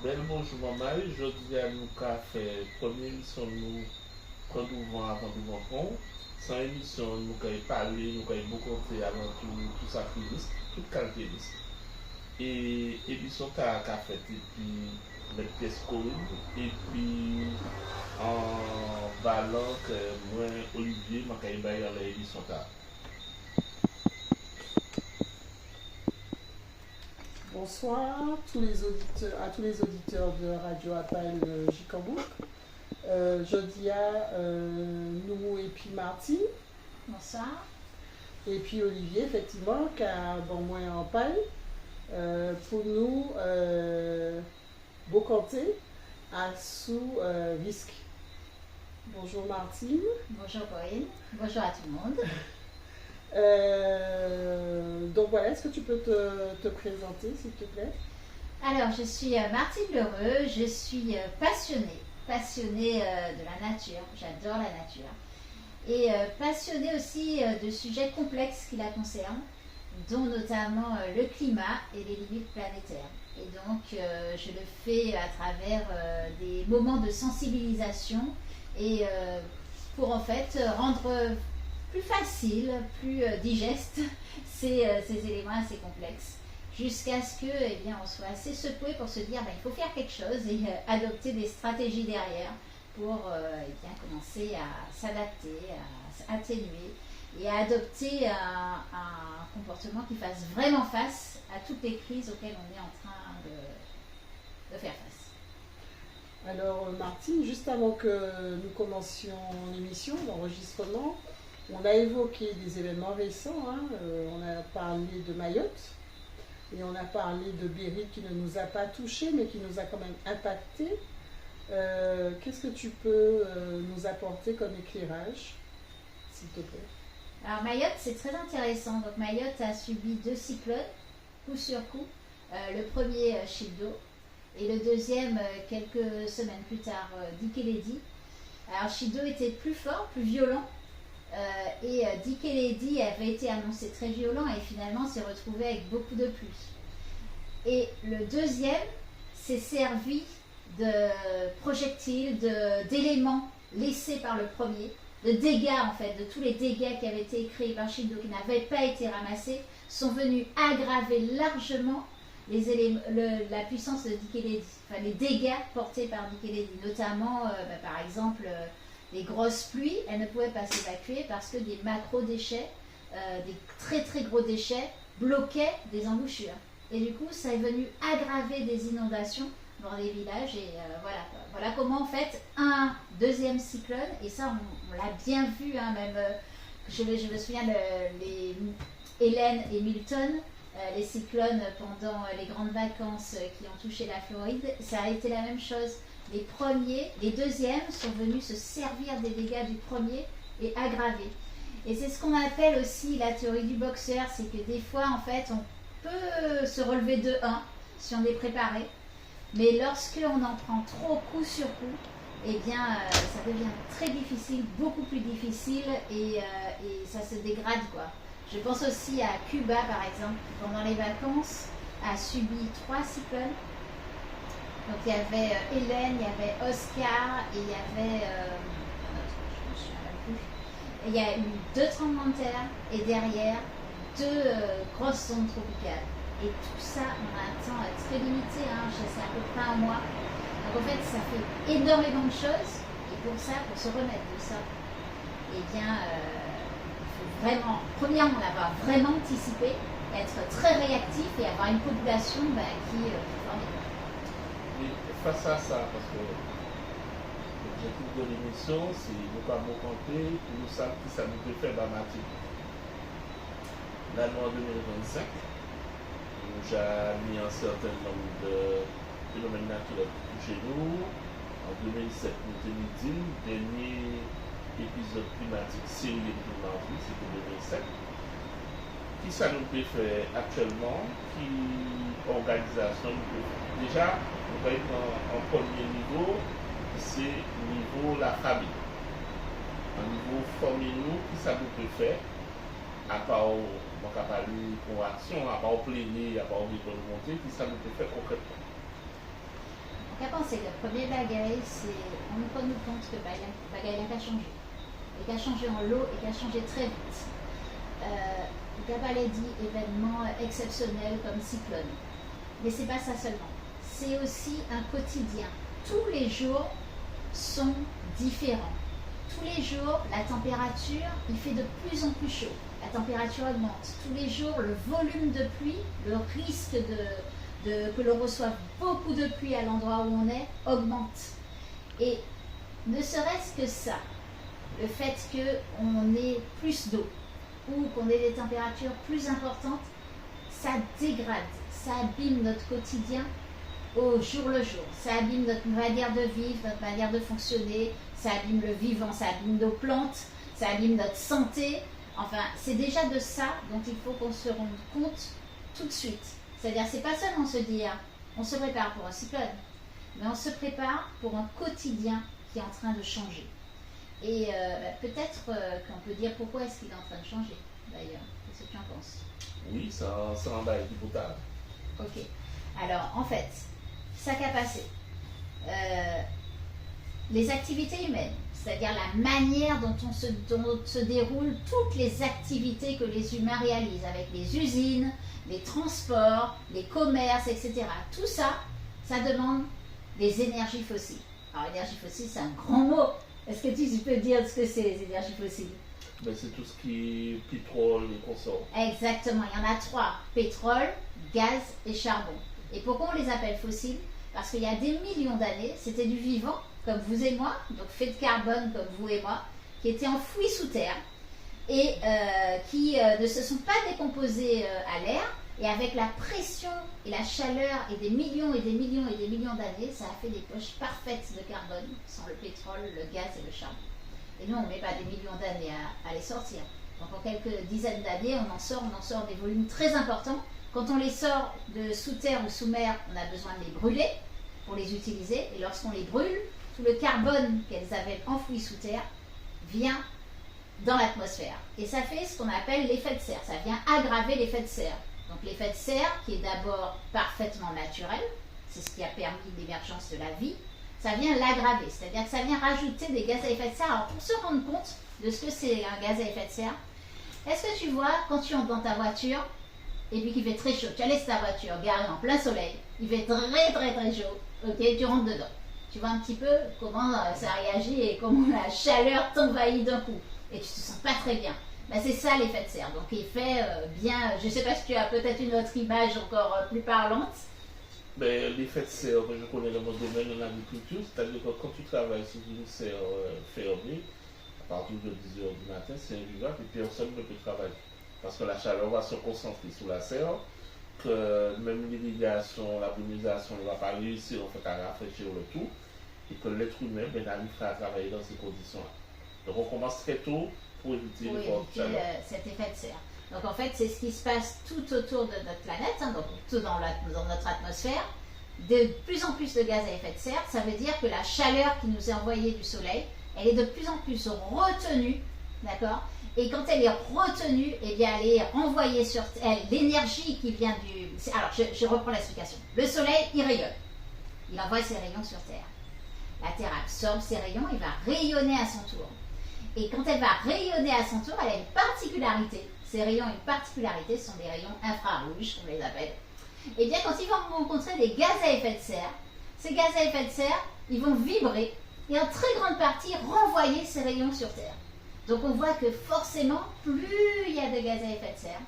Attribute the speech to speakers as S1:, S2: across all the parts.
S1: Bel bonjour maman, je dis à nous qu'a fait première émission nous quand nous vont avant nous rencontre. Sans émission nous qu'à parler, nous qu'à beaucoup avant tout ça finisse, toute qualité liste. Et émission qu'a fait et puis mettre pièce Corinne et puis en valant que moi Olivier m'a qu'à y aller l'émission ta.
S2: Bonsoir à tous les auditeurs de Radio Appel Jikambouk. Je dis à nous et puis Martine.
S3: Bonsoir.
S2: Et puis Olivier, effectivement, qui a bon moins en paille pour nous bocanter à sous risque. Bonjour Martine.
S3: Bonjour Corinne. Bonjour à tout le monde.
S2: Donc voilà, est-ce que tu peux te présenter s'il te plaît?
S3: Alors, je suis Martine Lheureux, je suis passionnée de la nature, j'adore la nature. Et passionnée aussi de sujets complexes qui la concernent, dont notamment le climat et les limites planétaires. Et donc, je le fais à travers des moments de sensibilisation et pour en fait rendre plus facile, plus digeste ces éléments assez complexes, jusqu'à ce que on soit assez secoué pour se dire il faut faire quelque chose et adopter des stratégies derrière pour commencer à s'adapter, à atténuer et à adopter un comportement qui fasse vraiment face à toutes les crises auxquelles on est en train de faire face.
S2: Alors Martine, juste avant que nous commencions l'émission, l'enregistrement, on a évoqué des événements récents, on a parlé de Mayotte et on a parlé de Béride qui ne nous a pas touchés mais qui nous a quand même impactés. Qu'est-ce que tu peux nous apporter comme éclairage, s'il te plaît?
S3: Alors Mayotte, c'est très intéressant. Donc Mayotte a subi 2 cyclones, coup sur coup. Le premier, Childo, et le deuxième, quelques semaines plus tard, Dikeledi. Alors Childo était plus fort, plus violent. Et Dikeledi avait été annoncé très violent et finalement s'est retrouvé avec beaucoup de pluie. Et le deuxième s'est servi de projectiles, d'éléments laissés par le premier, de dégâts en fait, de tous les dégâts qui avaient été créés par Childo qui n'avaient pas été ramassés, sont venus aggraver largement la puissance de Dikeledi, enfin les dégâts portés par Dikeledi, notamment par exemple les grosses pluies, elles ne pouvaient pas s'évacuer parce que des macro-déchets, des très très gros déchets, bloquaient des embouchures. Et du coup, ça est venu aggraver des inondations dans les villages. Et voilà comment en fait un deuxième cyclone, et ça on l'a bien vu, même je me souviens les Hélène et Milton, les cyclones pendant les grandes vacances qui ont touché la Floride, ça a été la même chose. Les deuxièmes sont venus se servir des dégâts du premier et aggraver. Et c'est ce qu'on appelle aussi la théorie du boxeur, c'est que des fois, en fait, on peut se relever de 1 si on est préparé, mais lorsqu'on en prend trop coup sur coup, ça devient très difficile, beaucoup plus difficile, et ça se dégrade, quoi. Je pense aussi à Cuba, par exemple, qui pendant les vacances a subi 3 cyclones. Donc il y avait Hélène, il y avait Oscar et il y avait il y a eu 2 tremblements de terre et derrière 2 grosses ondes tropicales. Et tout ça en un temps très limité, c'est à peu près un mois. Donc en fait ça fait énormément de choses et pour se remettre de ça, il faut vraiment, premièrement l'avoir vraiment anticipé, être très réactif et avoir une population qui formidable.
S1: Face à ça, parce que l'objectif de l'émission, c'est de ne pas me compter pour nous savoir qui ça nous peut faire dans la matière. L'année 2025, nous avons mis un certain nombre de phénomènes naturels chez nous. En 2007, nous avons dit, le dernier épisode climatique sérieux de notre vie, c'était 2007. Qui ça nous peut faire actuellement? Qui organisation nous peut faire? Déjà, on va être en premier niveau, c'est niveau la famille. Au niveau famille, nous, qui ça nous peut faire? À part, on va parler pour action, à part plaigner, à part volonté, qui ça nous peut faire concrètement?
S3: c'est que le premier bagaille, c'est on nous prend compte que bagaille a changé. Et qu'a changé en l'eau et qu'a changé très vite. Gabal dit événements exceptionnels comme cyclone. Mais c'est pas ça seulement. C'est aussi un quotidien. Tous les jours sont différents. Tous les jours, la température, il fait de plus en plus chaud. La température augmente. Tous les jours, le volume de pluie, le risque que l'on reçoive beaucoup de pluie à l'endroit où on est, augmente. Et ne serait-ce que ça, le fait qu'on ait plus d'eau ou qu'on ait des températures plus importantes, ça dégrade, ça abîme notre quotidien au jour le jour. Ça abîme notre manière de vivre, notre manière de fonctionner, ça abîme le vivant, ça abîme nos plantes, ça abîme notre santé. Enfin, c'est déjà de ça dont il faut qu'on se rende compte tout de suite. C'est-à-dire, c'est pas seulement se dire, on se prépare pour un cyclone, mais on se prépare pour un quotidien qui est en train de changer. Et peut-être qu'on peut dire pourquoi est-ce qu'il est en train de changer, d'ailleurs. Qu'est-ce que tu en penses?
S1: Oui, ça en va être potable.
S3: Ok. Alors, en fait, ça qu'a passé. Les activités humaines, c'est-à-dire la manière dont se déroulent toutes les activités que les humains réalisent, avec les usines, les transports, les commerces, etc. Tout ça, ça demande des énergies fossiles. Alors, énergie fossile, c'est un grand mot. Est-ce que tu peux dire ce que c'est, les énergies fossiles?
S1: Ben, c'est tout ce qui est pétrole et consorts.
S3: Exactement, il y en a 3. Pétrole, gaz et charbon. Et pourquoi on les appelle fossiles? Parce qu'il y a des millions d'années, c'était du vivant, comme vous et moi, donc fait de carbone comme vous et moi, qui était enfoui sous terre et qui ne se sont pas décomposés à l'air. Et avec la pression et la chaleur et des millions et des millions et des millions d'années, ça a fait des poches parfaites de carbone, sans le pétrole, le gaz et le charbon. Et nous, on ne met pas des millions d'années à les sortir. Donc en quelques dizaines d'années, on en sort des volumes très importants. Quand on les sort de sous terre ou sous mer, on a besoin de les brûler pour les utiliser. Et lorsqu'on les brûle, tout le carbone qu'elles avaient enfoui sous terre vient dans l'atmosphère. Et ça fait ce qu'on appelle l'effet de serre. Ça vient aggraver l'effet de serre. Donc l'effet de serre, qui est d'abord parfaitement naturel, c'est ce qui a permis l'émergence de la vie, ça vient l'aggraver, c'est-à-dire que ça vient rajouter des gaz à effet de serre. Alors pour se rendre compte de ce que c'est un gaz à effet de serre, est-ce que tu vois, quand tu entres dans ta voiture, et puis qu'il fait très chaud, tu laisses ta voiture garée en plein soleil, il fait très très très chaud, ok, tu rentres dedans. Tu vois un petit peu comment ça réagit et comment la chaleur t'envahit d'un coup. Et tu te sens pas très bien. Ben, c'est ça l'effet de serre. Donc il fait bien, je ne sais pas si tu as peut-être une autre image encore plus parlante.
S1: Ben, l'effet de serre, je connais dans mon domaine en agriculture, c'est-à-dire que quand tu travailles sur une serre fermée, à partir de 10 h du matin, c'est invivable et personne ne peut travailler. Parce que la chaleur va se concentrer sur la serre, que même l'irrigation, la brumisation ne va pas réussir en fait, à rafraîchir le tout, et que l'être humain n'arrivera à travailler dans ces conditions-là. Donc on commence très tôt pour éviter
S3: cet effet de serre. Donc en fait, c'est ce qui se passe tout autour de notre planète, hein, donc tout dans notre atmosphère. De plus en plus de gaz à effet de serre, ça veut dire que la chaleur qui nous est envoyée du soleil, elle est de plus en plus retenue, d'accord? Et quand elle est retenue, eh bien, elle est renvoyée sur Terre. L'énergie qui vient du... Alors, je reprends l'explication. Le soleil, il rayonne. Il envoie ses rayons sur Terre. La Terre absorbe ses rayons, il va rayonner à son tour. Et quand elle va rayonner à son tour, elle a une particularité. Ces rayons ont une particularité, ce sont des rayons infrarouges, on les appelle. Et bien, quand ils vont rencontrer des gaz à effet de serre, ces gaz à effet de serre, ils vont vibrer et en très grande partie renvoyer ces rayons sur Terre. Donc on voit que forcément, plus il y a de gaz à effet de serre,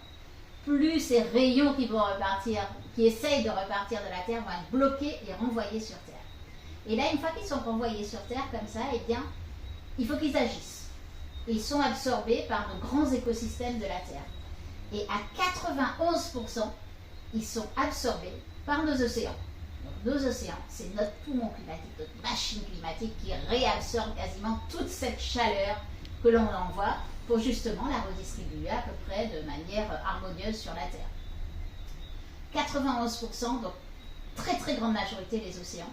S3: plus ces rayons qui vont repartir, qui essayent de repartir de la Terre, vont être bloqués et renvoyés sur Terre. Et là, une fois qu'ils sont renvoyés sur Terre comme ça, eh bien, il faut qu'ils agissent. Ils sont absorbés par nos grands écosystèmes de la Terre. Et à 91%, ils sont absorbés par nos océans. Donc, nos océans, c'est notre poumon climatique, notre machine climatique qui réabsorbe quasiment toute cette chaleur que l'on envoie pour justement la redistribuer à peu près de manière harmonieuse sur la Terre. 91%, donc très très grande majorité les océans.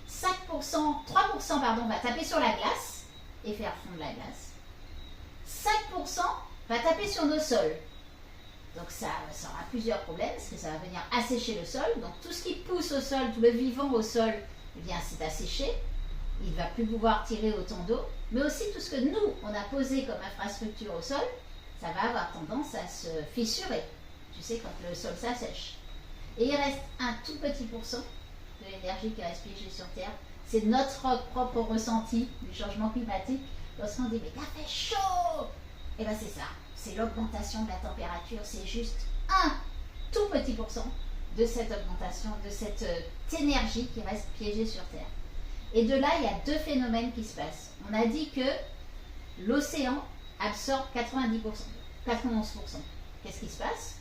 S3: 3% va taper sur la glace et faire fondre la glace. 5% va taper sur nos sols. Donc ça aura plusieurs problèmes parce que ça va venir assécher le sol. Donc tout ce qui pousse au sol, tout le vivant au sol eh bien c'est asséché, il ne va plus pouvoir tirer autant d'eau, mais aussi tout ce que nous, on a posé comme infrastructure au sol, ça va avoir tendance à se fissurer, tu sais, quand le sol s'assèche. Et il reste un tout petit pourcent de l'énergie qui reste piégée sur Terre. C'est notre propre ressenti du changement climatique. Lorsqu'on dit, mais il a fait chaud, et bien c'est ça, c'est l'augmentation de la température, c'est juste un tout petit pourcent de cette augmentation, de cette énergie qui reste piégée sur Terre. Et de là, il y a deux phénomènes qui se passent. On a dit que l'océan absorbe 90%, 91%. Qu'est-ce qui se passe?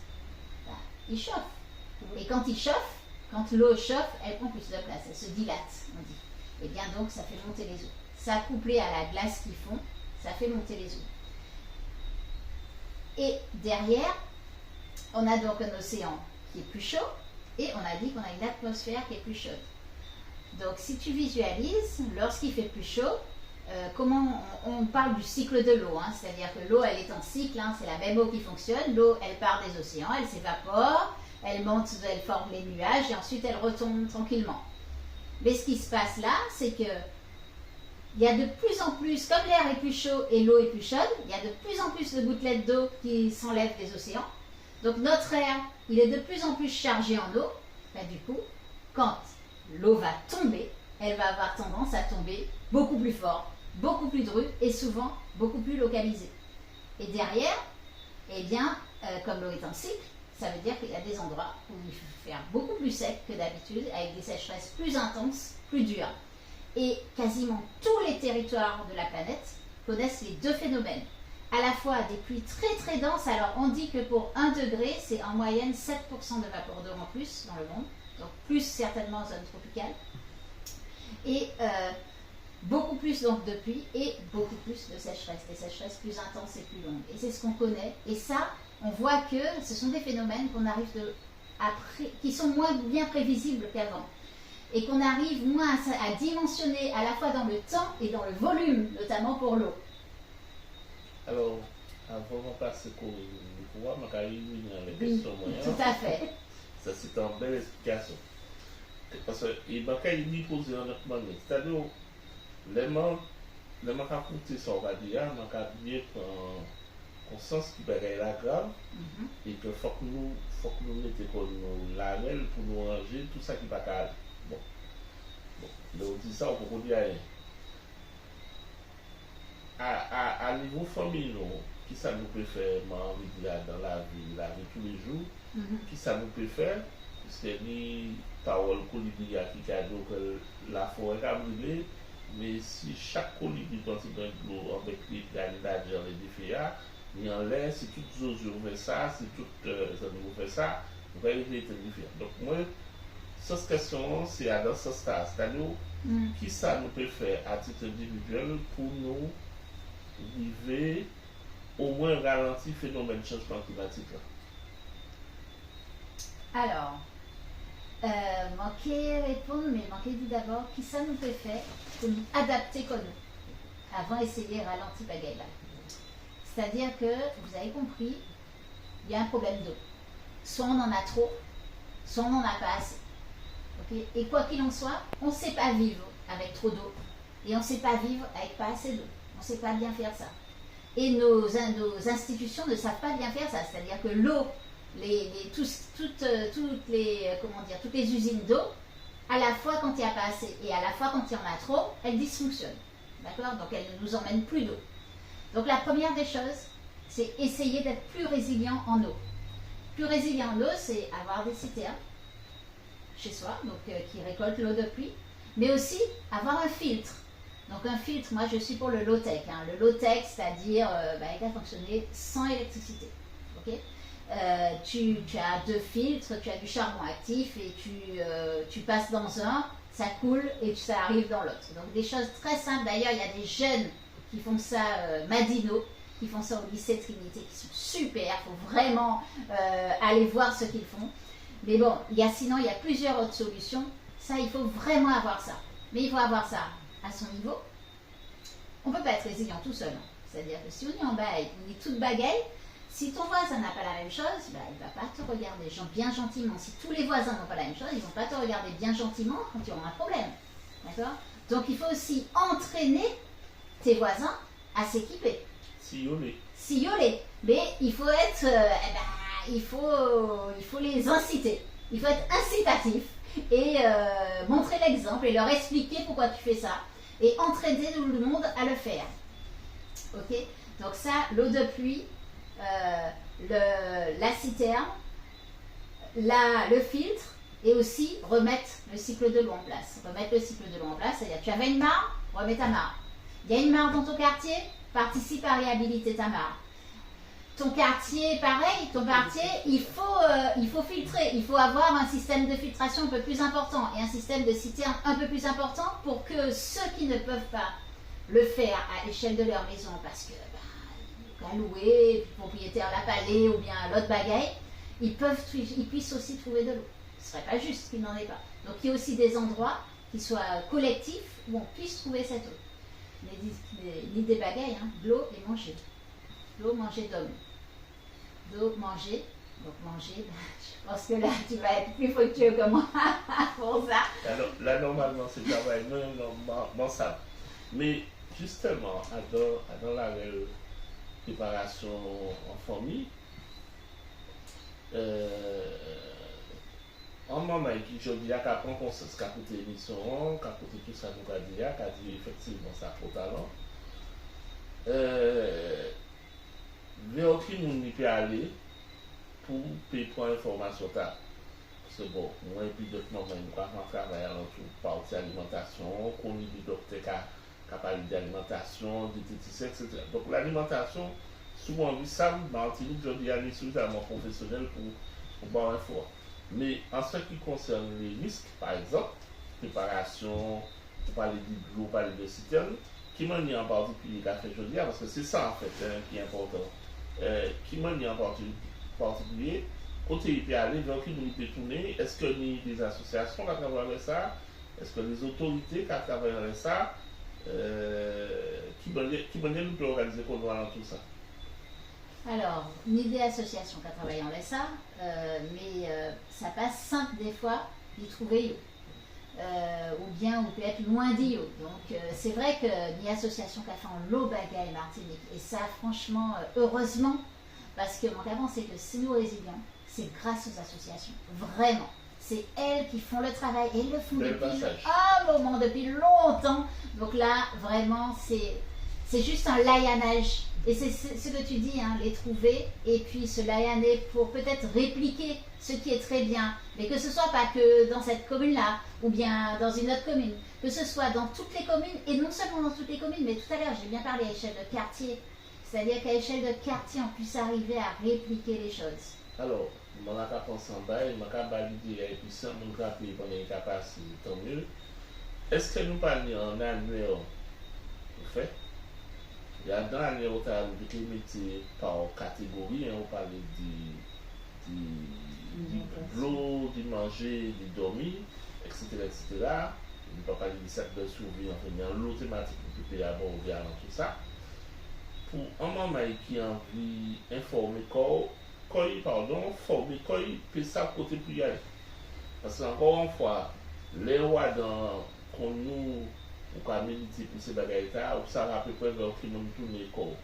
S3: Ben, il chauffe. Et quand il chauffe, quand l'eau chauffe, elle prend plus de place, elle se dilate, on dit. Et bien donc, ça fait monter les eaux. Ça couplé à la glace qui fond, ça fait monter les eaux. Et derrière, on a donc un océan qui est plus chaud, et on a dit qu'on a une atmosphère qui est plus chaude. Donc si tu visualises, lorsqu'il fait plus chaud, comment on parle du cycle de l'eau, hein, c'est-à-dire que l'eau elle est en cycle, hein, c'est la même eau qui fonctionne, l'eau elle part des océans, elle s'évapore, elle monte, elle forme les nuages et ensuite elle retombe tranquillement. Mais ce qui se passe là, c'est que il y a de plus en plus, comme l'air est plus chaud et l'eau est plus chaude, il y a de plus en plus de gouttelettes d'eau qui s'enlèvent des océans. Donc notre air, il est de plus en plus chargé en eau. Ben, du coup, quand l'eau va tomber, elle va avoir tendance à tomber beaucoup plus fort, beaucoup plus dru et souvent beaucoup plus localisée. Et derrière, eh bien, comme l'eau est en cycle, ça veut dire qu'il y a des endroits où il faut faire beaucoup plus sec que d'habitude, avec des sécheresses plus intenses, plus dures. Et quasiment tous les territoires de la planète connaissent les deux phénomènes. À la fois des pluies très très denses, alors on dit que pour 1 degré, c'est en moyenne 7% de vapeur d'eau en plus dans le monde, donc plus certainement en zone tropicale, et beaucoup plus donc de pluie et beaucoup plus de sécheresse, des sécheresses plus intenses et plus longues. Et c'est ce qu'on connaît, et ça, on voit que ce sont des phénomènes qu'on arrive qui sont moins bien prévisibles qu'avant. Et qu'on arrive moins à dimensionner à la fois dans le temps et dans le volume, notamment pour l'eau.
S1: Alors, avant de passer au pouvoir, je vais revenir avec
S3: Oui,
S1: question moyenne.
S3: tout à fait.
S1: Ça, c'est une belle explication. Parce que je vais poser un autre moment. C'est-à-dire, les gens qui ça, on va dire, je vais bien prendre conscience qui est la grave et que faut que nous mettions la règle pour nous ranger tout ça qui va pas. Bon, mais on dit ça, on peut dire rien. À niveau familial, qui ça nous peut faire, dans la vie tous les jours, qui ça nous peut faire, puisque ni parole colibri qui a dit que la forêt a brûlé, mais si chaque colibri continue de l'eau avec les nageurs et des filles, ni en l'air, si toutes les autres fait ça, si toutes les animaux font ça, on va arriver à être différent. Donc moi, cette question, c'est dans ce stade. C'est-à-dire, qui ça nous peut faire à titre individuel pour nous arriver au moins ralentir le phénomène de changement climatique là?
S3: Alors, manquer répondre, mais manquer dit d'abord qui ça nous peut faire pour nous adapter comme nous, avant d'essayer ralentir bagaille là. C'est-à-dire que, vous avez compris, il y a un problème d'eau. Soit on en a trop, soit on n'en a pas assez. Okay? Et quoi qu'il en soit, on ne sait pas vivre avec trop d'eau. Et on ne sait pas vivre avec pas assez d'eau. On ne sait pas bien faire ça. Et nos institutions ne savent pas bien faire ça. C'est-à-dire que l'eau, toutes les usines d'eau, à la fois quand il n'y a pas assez et à la fois quand il y en a trop, elles dysfonctionnent. D'accord? Donc elles ne nous emmènent plus d'eau. Donc la première des choses, c'est essayer d'être plus résilient en eau. Plus résilient en eau, c'est avoir des citernes chez soi, donc qui récoltent l'eau de pluie, mais aussi avoir un filtre. Donc un filtre, moi je suis pour le low-tech. Hein. Le low-tech, c'est-à-dire il va fonctionner sans électricité. Okay? Tu as 2 filtres, tu as du charbon actif et tu passes dans un, ça coule et ça arrive dans l'autre. Donc des choses très simples. D'ailleurs, il y a des jeunes qui font ça, Madino, qui font ça au lycée Trinité, qui sont super. Il faut vraiment aller voir ce qu'ils font. Mais bon, sinon, il y a plusieurs autres solutions. Ça, il faut vraiment avoir ça. Mais il faut avoir ça à son niveau. On ne peut pas être résilient tout seul. Hein. C'est-à-dire que si on est en bas et qu'on est toute bagaille, si ton voisin n'a pas la même chose, il ne va pas te regarder bien gentiment. Si tous les voisins n'ont pas la même chose, ils ne vont pas te regarder bien gentiment quand il y aura un problème. D'accord? Donc il faut aussi entraîner tes voisins à s'équiper. Sillonner. Mais il faut être, il faut les inciter. Il faut être incitatif et montrer l'exemple et leur expliquer pourquoi tu fais ça. Et entraîner tout le monde à le faire. Ok? Donc ça, l'eau de pluie, la citerne, le filtre et aussi remettre le cycle de l'eau en place. Remettre le cycle de l'eau en place, c'est-à-dire tu avais une mare, remets ta mare. Il y a une mare dans ton quartier, participe à réhabiliter ta mare. Ton quartier, pareil, il faut filtrer. Il faut avoir un système de filtration un peu plus important et un système de citerne un peu plus important pour que ceux qui ne peuvent pas le faire à l'échelle de leur maison parce que la louer, le propriétaire l'a pas allé ou bien l'autre bagaille, ils puissent aussi trouver de l'eau. Ce serait pas juste qu'il n'en ait pas. Donc il y a aussi des endroits qui soient collectifs où on puisse trouver cette eau. Ni des bagailles, hein, de l'eau et manger. De l'eau, manger d'homme. D'eau, manger. Donc manger, je pense que là tu vas être plus fructueux que moi pour ça.
S1: Alors, là normalement c'est le travail, non, ça. Mais justement, dans la préparation en famille, en moment qui je dis qu'à prendre conscience qu'à côté l'émission, qu'à côté tout ça nous a dit effectivement ça pour talent. Vers qui nous n'y peut aller pour prendre information ta. Parce que bon, moi et puis d'autres moments, nous avons travaillé en tout partie alimentation, qu'on y dit docteur qui a parlé d'alimentation, de diététicien, etc. Donc l'alimentation, souvent oui, ça, Martinique, je dis, est suffisamment professionnel pour boire un fort. Mais en ce qui concerne les risques, par exemple, préparation, on parle de l'eau, on parle de citerne, qui m'en est en particulier qu'a fait aujourd'hui, parce que c'est ça en fait qui est important. Qui m'en est en particulier, côté il peut aller, vers qui nous peut tourner, est-ce que nous des associations qui travaillent ça, est-ce que les autorités qui travaillent ça, qui nous peut organiser pour nous dans tout ça?
S3: Alors, ni des associations qui travaillent en ça, mais ça passe simple des fois d'y trouver ou bien on peut être loin d'y. Donc c'est vrai que ni association qui a fait en l'eau bagaille Martinique, et ça franchement, heureusement, parce que mon avant c'est que si nous résilions, c'est grâce aux associations, vraiment. C'est elles qui font le travail et elles le font depuis un moment, depuis longtemps. Donc là, vraiment, c'est juste un laïanage. Et c'est ce que tu dis, hein, les trouver et puis se laïaner pour peut-être répliquer ce qui est très bien. Mais que ce soit pas que dans cette commune-là ou bien dans une autre commune, que ce soit dans toutes les communes et non seulement dans toutes les communes, mais tout à l'heure j'ai bien parlé à échelle de quartier. C'est-à-dire qu'à échelle de quartier, on puisse arriver à répliquer les choses.
S1: Alors, mon a pensé en bas, mon a validé et puis sans mon rappeler pendant une capacité, tant mieux. Est-ce que nous parlons en annuel au fait? Il y a dans l'année où tu as les métiers par catégorie, on parle de l'eau, du manger, du dormir, etc. On ne peut pas parler de cercle de survie, enfin, l'eau thématique qui peut aborder dans tout ça. Pour un moment qui a envie d'informer former quoi, peut ça côté pour y aller. Parce qu'encore une fois, les rois dans qu'on nous ou qu'on milite pour ces bagailles-là, ou ça va à peu près vers qui nous tourne corps.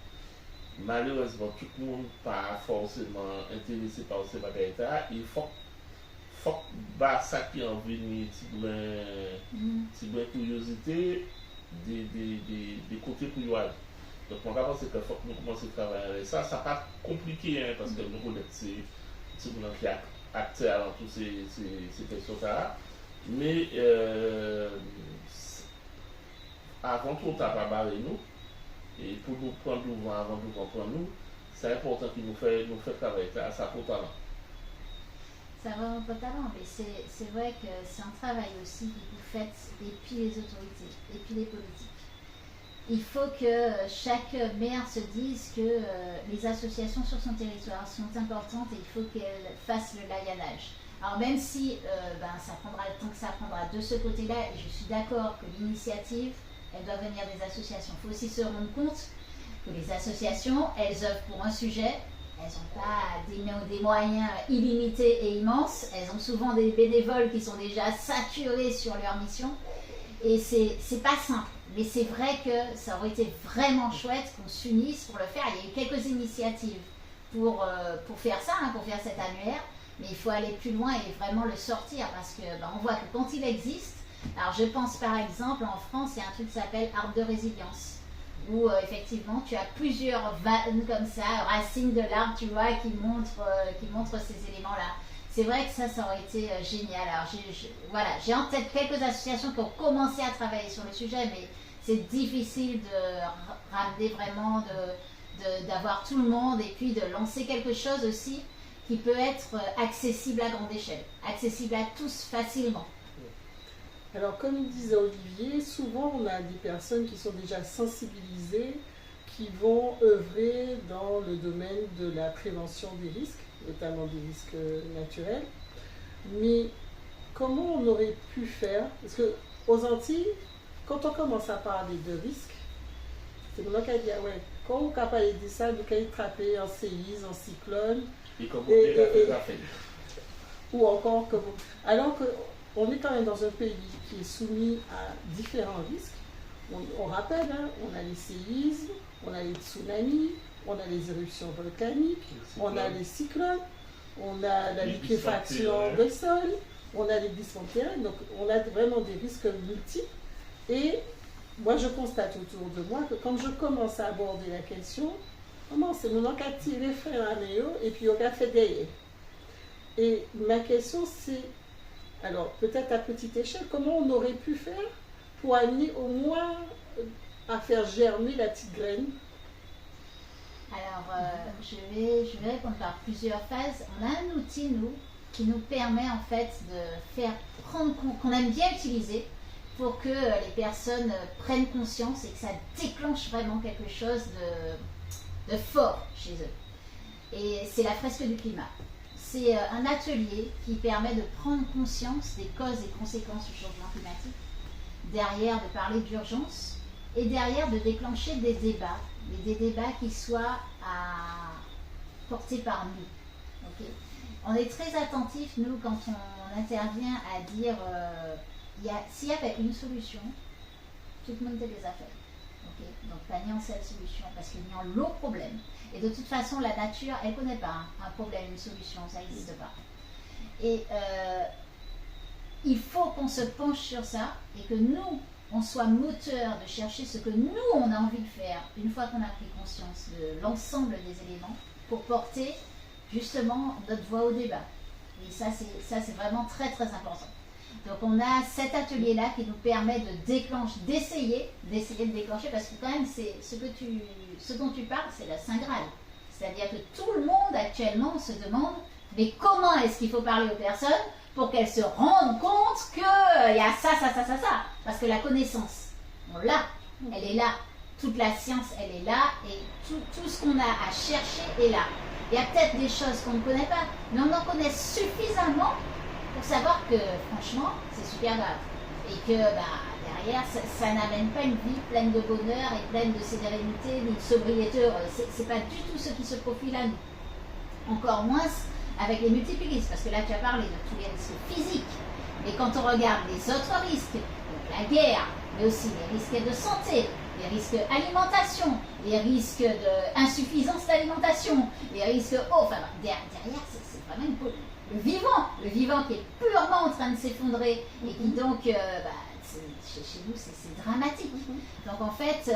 S1: Malheureusement, tout le monde n'est pas forcément intéressé par ces bagailles-là. Il faut que ça qui a envie de une curiosité des côtés pour y aller. Donc, on va penser qu'il faut que nous commencions à travailler avec ça. Ça n'est pas compliqué, hein, parce que nous connaissons ces gens qui sont acteurs dans toutes ces questions-là. Mais avant tout, on n'a pas barré nous. Et pour nous prendre le vent avant de comprendre nous, c'est important qu'il nous fait travailler ça pour talent.
S3: Ça va vraiment pas talent, mais c'est vrai que c'est un travail aussi que vous faites, et puis les autorités, et puis les politiques. Il faut que chaque maire se dise que les associations sur son territoire sont importantes et il faut qu'elles fassent le laïanage. Alors même si ça prendra le temps que ça prendra de ce côté-là, et je suis d'accord que l'initiative, elle doit venir des associations. Il faut aussi se rendre compte que les associations, elles œuvrent pour un sujet, elles n'ont pas des moyens illimités et immenses, elles ont souvent des bénévoles qui sont déjà saturés sur leur mission. Et c'est pas simple, mais c'est vrai que ça aurait été vraiment chouette qu'on s'unisse pour le faire. Il y a eu quelques initiatives pour faire ça, pour faire cet annuaire, mais il faut aller plus loin et vraiment le sortir parce que on voit que quand il existe, alors je pense par exemple en France, il y a un truc qui s'appelle arbre de résilience, où effectivement tu as plusieurs vannes comme ça, racines de l'arbre, tu vois, qui montrent ces éléments-là. C'est vrai que ça aurait été génial. Alors voilà, j'ai en tête quelques associations qui ont commencé à travailler sur le sujet, mais c'est difficile de ramener vraiment, d'avoir tout le monde et puis de lancer quelque chose aussi qui peut être accessible à grande échelle, accessible à tous facilement.
S2: Alors, comme disait Olivier, souvent on a des personnes qui sont déjà sensibilisées, qui vont œuvrer dans le domaine de la prévention des risques, notamment des risques naturels. Mais comment on aurait pu faire? Parce qu'aux Antilles, quand on commence à parler de risques, c'est moi qui a dit, ouais, quand on parle de ça, on peut attraper en séisme, en cyclone, ou encore que alors qu'on est quand même dans un pays qui est soumis à différents risques. On rappelle, on a les séismes, on a les tsunamis, on a les éruptions volcaniques, on a les cyclones, on a la liquéfaction des sols, on a les glissements de terrain, donc on a vraiment des risques multiples. Et moi je constate autour de moi que quand je commence à aborder la question, comment c'est mon qui a tiré frère à Néo et puis on a fait derrière. Et ma question c'est, alors peut-être à petite échelle, comment on aurait pu faire pour amener au moins à faire germer la petite graine?
S3: Alors, je vais répondre par plusieurs phases. On a un outil, nous, qui nous permet en fait de faire prendre qu'on aime bien utiliser pour que les personnes prennent conscience et que ça déclenche vraiment quelque chose de fort chez eux. Et c'est la fresque du climat. C'est un atelier qui permet de prendre conscience des causes et conséquences du changement climatique, derrière de parler d'urgence et derrière de déclencher des débats, mais des débats qui soient portés par nous. Okay. On est très attentifs, nous, quand on intervient à dire s'il y avait une solution, tout le monde les a fait. Okay. Donc, pas ni en cette solution, parce qu'il y a l'autre problème. Et de toute façon, la nature, elle ne connaît pas un problème, une solution, ça n'existe pas. Et il faut qu'on se penche sur ça et que nous, on soit moteur de chercher ce que nous, on a envie de faire une fois qu'on a pris conscience de l'ensemble des éléments pour porter justement notre voix au débat. Et ça, c'est vraiment très, très important. Donc, on a cet atelier-là qui nous permet d'essayer de déclencher, parce que quand même, c'est ce dont tu parles, c'est la Saint Graal. C'est-à-dire que tout le monde actuellement se demande, mais comment est-ce qu'il faut parler aux personnes pour qu'elles se rendent compte qu'il y a ça. Parce que la connaissance, on l'a, elle est là. Toute la science, elle est là, et tout ce qu'on a à chercher est là. Il y a peut-être des choses qu'on ne connaît pas, mais on en connaît suffisamment pour savoir que, franchement, c'est super grave. Et que derrière, ça n'amène pas une vie pleine de bonheur et pleine de sérénité, ni de sobriété. C'est pas du tout ce qui se profile à nous. Encore moins avec les multiples risques, parce que là tu as parlé de tous les risques physiques, mais quand on regarde les autres risques, donc la guerre, mais aussi les risques de santé, les risques d'alimentation, les risques d'insuffisance d'alimentation, les risques derrière c'est vraiment le vivant qui est purement en train de s'effondrer et qui donc chez nous c'est dramatique. Donc en fait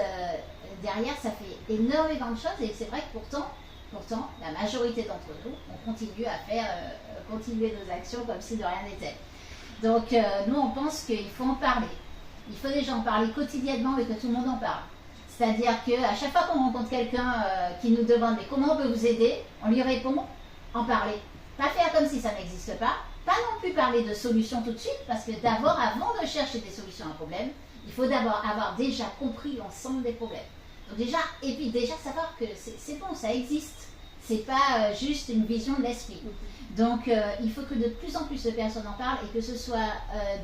S3: derrière ça fait énormément de choses et c'est vrai que pourtant la majorité d'entre nous, on continue à faire continuer nos actions comme si de rien n'était. Donc nous on pense qu'il faut en parler. Il faut déjà en parler quotidiennement et que tout le monde en parle. C'est-à-dire qu'à chaque fois qu'on rencontre quelqu'un qui nous demande mais comment on peut vous aider, on lui répond en parler. Pas faire comme si ça n'existe pas. Pas non plus parler de solutions tout de suite, parce que d'abord, avant de chercher des solutions à un problème, il faut d'abord avoir déjà compris l'ensemble des problèmes. Donc et puis déjà savoir que c'est bon, ça existe. C'est pas juste une vision de l'esprit. Donc il faut que de plus en plus de personnes en parlent et que ce soit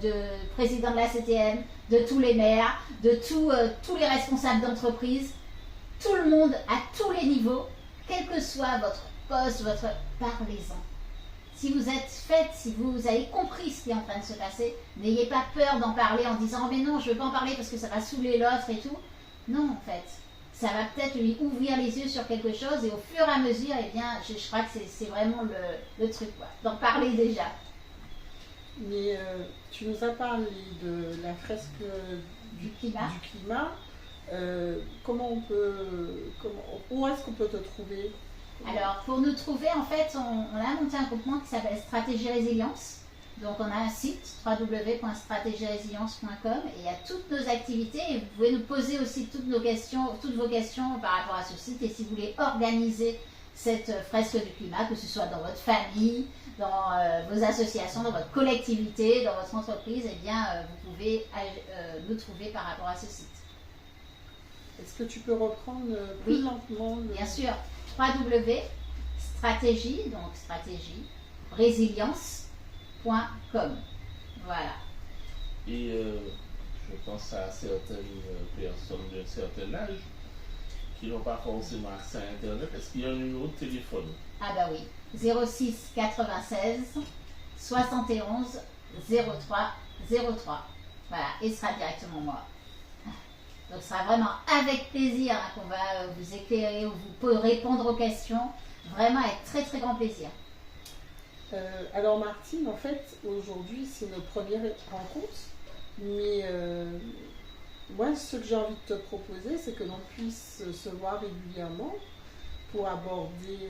S3: de président de la CTM, de tous les maires, de tous les responsables d'entreprise, tout le monde à tous les niveaux, quel que soit votre poste, parlez-en. Si vous êtes faite, si vous avez compris ce qui est en train de se passer, n'ayez pas peur d'en parler en disant oh, mais non, je ne veux pas en parler parce que ça va saouler l'autre et tout. Non, en fait, ça va peut-être lui ouvrir les yeux sur quelque chose et au fur et à mesure, eh bien, je crois que c'est vraiment le truc, quoi, d'en parler déjà.
S2: Mais tu nous as parlé de la fresque
S3: Du climat.
S2: Où est-ce qu'on peut te trouver?
S3: Alors, pour nous trouver, en fait, on a monté un groupement qui s'appelle Stratégie Résilience. Donc, on a un site www.stratégierésilience.com et il y a toutes nos activités et vous pouvez nous poser aussi toutes vos questions par rapport à ce site. Et si vous voulez organiser cette fresque du climat, que ce soit dans votre famille, dans vos associations, dans votre collectivité, dans votre entreprise, eh bien, vous pouvez nous trouver par rapport à ce site.
S2: Est-ce que tu peux reprendre plus lentement
S3: Bien sûr. www.stratégie, donc stratégie, résilience.com. Voilà.
S1: Et je pense à certaines personnes d'un certain âge qui n'ont pas forcément accès à Internet. Est-ce qu'il y a un numéro de téléphone?
S3: Ah bah oui. 06 96 71 03 03. Voilà. Et ce sera directement moi. Donc ce sera vraiment avec plaisir qu'on va vous éclairer ou vous pouvez répondre aux questions. Vraiment avec très très grand plaisir.
S2: Alors Martine, en fait, aujourd'hui c'est notre première rencontre, mais moi ce que j'ai envie de te proposer, c'est que l'on puisse se voir régulièrement pour aborder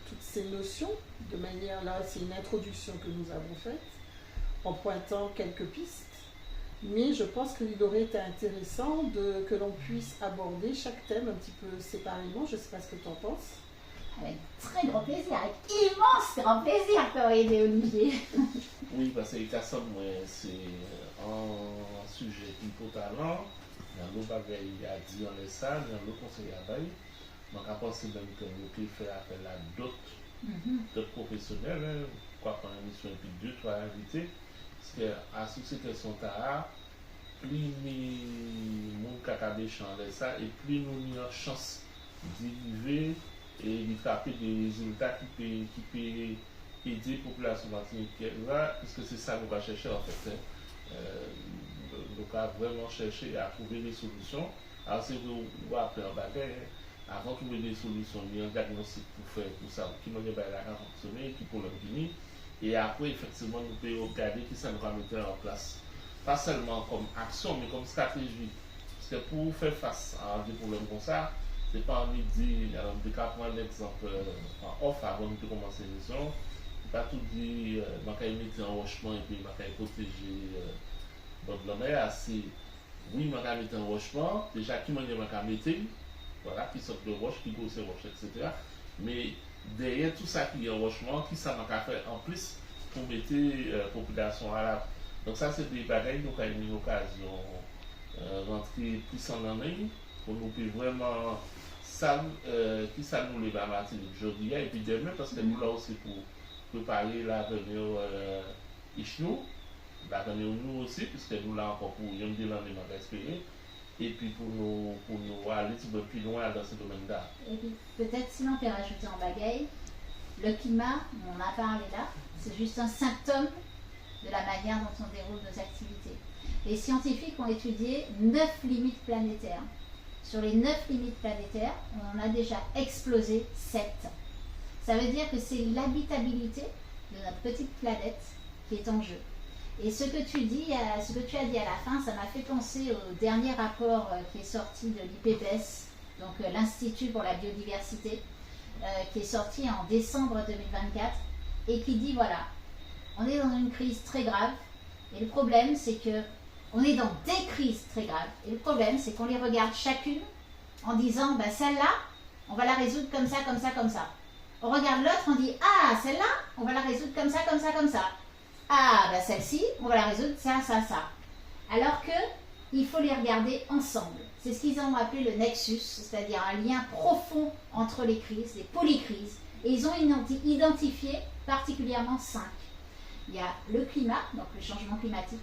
S2: toutes ces notions de manière, là c'est une introduction que nous avons faite, en pointant quelques pistes. Mais je pense qu'il aurait été intéressant que l'on puisse aborder chaque thème un petit peu séparément. Je ne sais pas ce que tu en penses.
S3: Avec très grand plaisir, avec immense grand plaisir, Corinne et Olivier.
S1: Oui, parce que c'est un sujet qui peut talent. Il y a nos bagailles à dire en ça, il y a nos conseils à bailler. Donc, à penser même que nous pouvons faire appel à d'autres professionnels, quoi qu'on ait une émission et puis 2-3 invités. Parce que à toutes ces questions plus nous avons d'échanger ça et plus nous avons chance d'arriver et de taper des résultats qui peuvent aider la population martiniquaise, puisque c'est ça que nous allons chercher en fait. Nous allons vraiment chercher à trouver des solutions. Alors si vous appelez en bagaille, avant de trouver des solutions, il y a un diagnostic pour faire tout ça, qui m'a dit que ça a fonctionné, qui pour l'opinion. Et après, effectivement, nous pouvons regarder qui ça nous va mettre en place. Pas seulement comme action, mais comme stratégie. Parce que pour faire face à des problèmes comme ça, c'est pas envie de dire, on peut prendre l'exemple en off avant de commencer l'émission. Pas tout dire, je vais mettre en rochement et puis je vais protéger l'homme. C'est, oui, je vais mettre en rochement, déjà qui m'a dit que je vais mettre, voilà, qui sort de roche, qui gosse roche, etc. Mais derrière tout ça qui est en rochement, qui ça m'a fait en plus pour mettre la population arabe. Donc ça c'est des bagages, nous avons une occasion rentrer plus en année pour nous pouvons vraiment ça qui ça nous les va matin aujourd'hui et puis demain parce que nous là aussi pour préparer l'avenir Ishno, l'avenir nous aussi puisque nous là encore pour une de l'année m'a espéré. Et puis pour nous aller un peu plus loin dans ce domaine-là.
S3: Et puis peut-être sinon on peut rajouter en bagaille, le climat, on a parlé là, c'est juste un symptôme de la manière dont on déroule nos activités. Les scientifiques ont étudié 9 limites planétaires. Sur les 9 limites planétaires, on en a déjà explosé 7. Ça veut dire que c'est l'habitabilité de notre petite planète qui est en jeu. Et ce que tu as dit à la fin, ça m'a fait penser au dernier rapport qui est sorti de l'IPBES, donc l'Institut pour la biodiversité, qui est sorti en décembre 2024 et qui dit voilà, on est dans une crise très grave et le problème c'est que on est dans des crises très graves et le problème c'est qu'on les regarde chacune en disant bah, celle-là, on va la résoudre comme ça, comme ça, comme ça. On regarde l'autre, on dit ah celle-là, on va la résoudre comme ça, comme ça, comme ça. Ah, bah celle-ci, on va la résoudre ça, ça, ça. Alors que il faut les regarder ensemble. C'est ce qu'ils ont appelé le nexus, c'est-à-dire un lien profond entre les crises, les polycrises. Et ils ont identifié particulièrement 5. Il y a le climat, donc le changement climatique.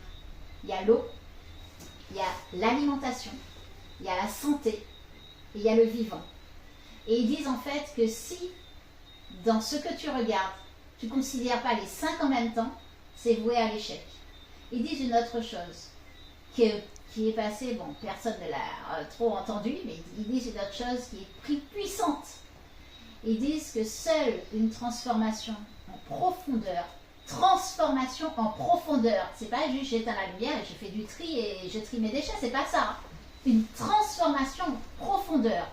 S3: Il y a l'eau. Il y a l'alimentation. Il y a la santé. Et il y a le vivant. Et ils disent en fait que si, dans ce que tu regardes, tu ne considères pas les 5 en même temps, c'est voué à l'échec. Ils disent une autre chose qui est passée, bon, personne ne l'a trop entendu, mais ils disent une autre chose qui est puissante. Ils disent que seule une transformation en profondeur, c'est pas juste j'éteins la lumière et je fais du tri et je trie mes déchets, c'est pas ça. Une transformation en profondeur,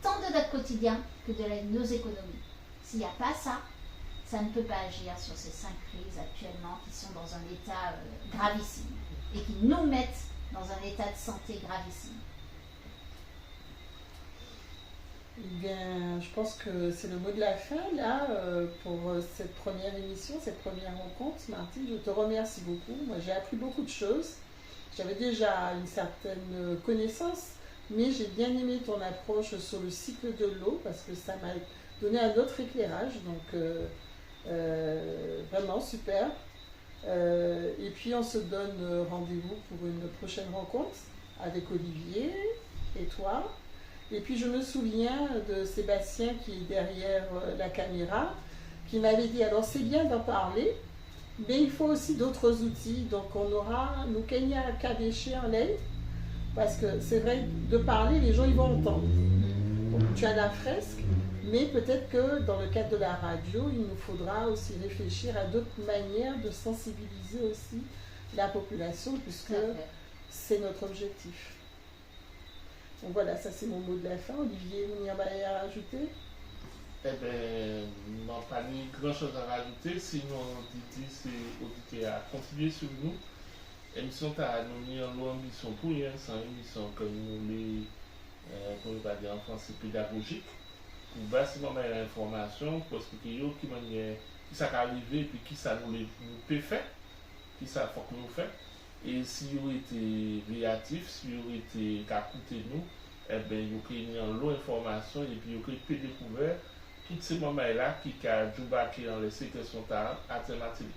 S3: tant de notre quotidien que de nos économies. S'il n'y a pas ça, ça ne peut pas agir sur ces 5 crises actuellement qui sont dans un état gravissime et qui nous mettent dans un état de santé gravissime.
S2: Eh bien, je pense que c'est le mot de la fin, là, pour cette première émission, cette première rencontre. Martine, je te remercie beaucoup. Moi, j'ai appris beaucoup de choses. J'avais déjà une certaine connaissance, mais j'ai bien aimé ton approche sur le cycle de l'eau, parce que ça m'a donné un autre éclairage. Donc, vraiment super. Et puis, on se donne rendez-vous pour une prochaine rencontre avec Olivier et toi. Et puis je me souviens de Sébastien qui est derrière la caméra, qui m'avait dit, alors c'est bien d'en parler, mais il faut aussi d'autres outils. Donc on aura nous Kenya Kadeshi en ligne, parce que c'est vrai, de parler, les gens ils vont entendre. Donc, tu as la fresque, mais peut-être que dans le cadre de la radio, il nous faudra aussi réfléchir à d'autres manières de sensibiliser aussi la population, puisque c'est notre objectif. Donc voilà, ça c'est mon mot de la fin. Olivier, vous n'y avez à rajouter?
S1: Eh bien, non, pas ni grand chose à rajouter, sinon Didi, c'est auditer à continuer sur nous. Émission à nous mis en ambition pour rien, c'est une émission comme nous les, pour ne pas dire en français, pédagogique. Pour bâtiment l'information, pour expliquer qui ça va arriver et puis qui ça nous peut faire, qui ça faut que nous fait. Et si vous été réactif, si vous été qu'à écouter nous, eh bien, vous créez une longue information et puis vous créez découvert tous ces moments-là qui ont débarqué dans les séquences alternatives.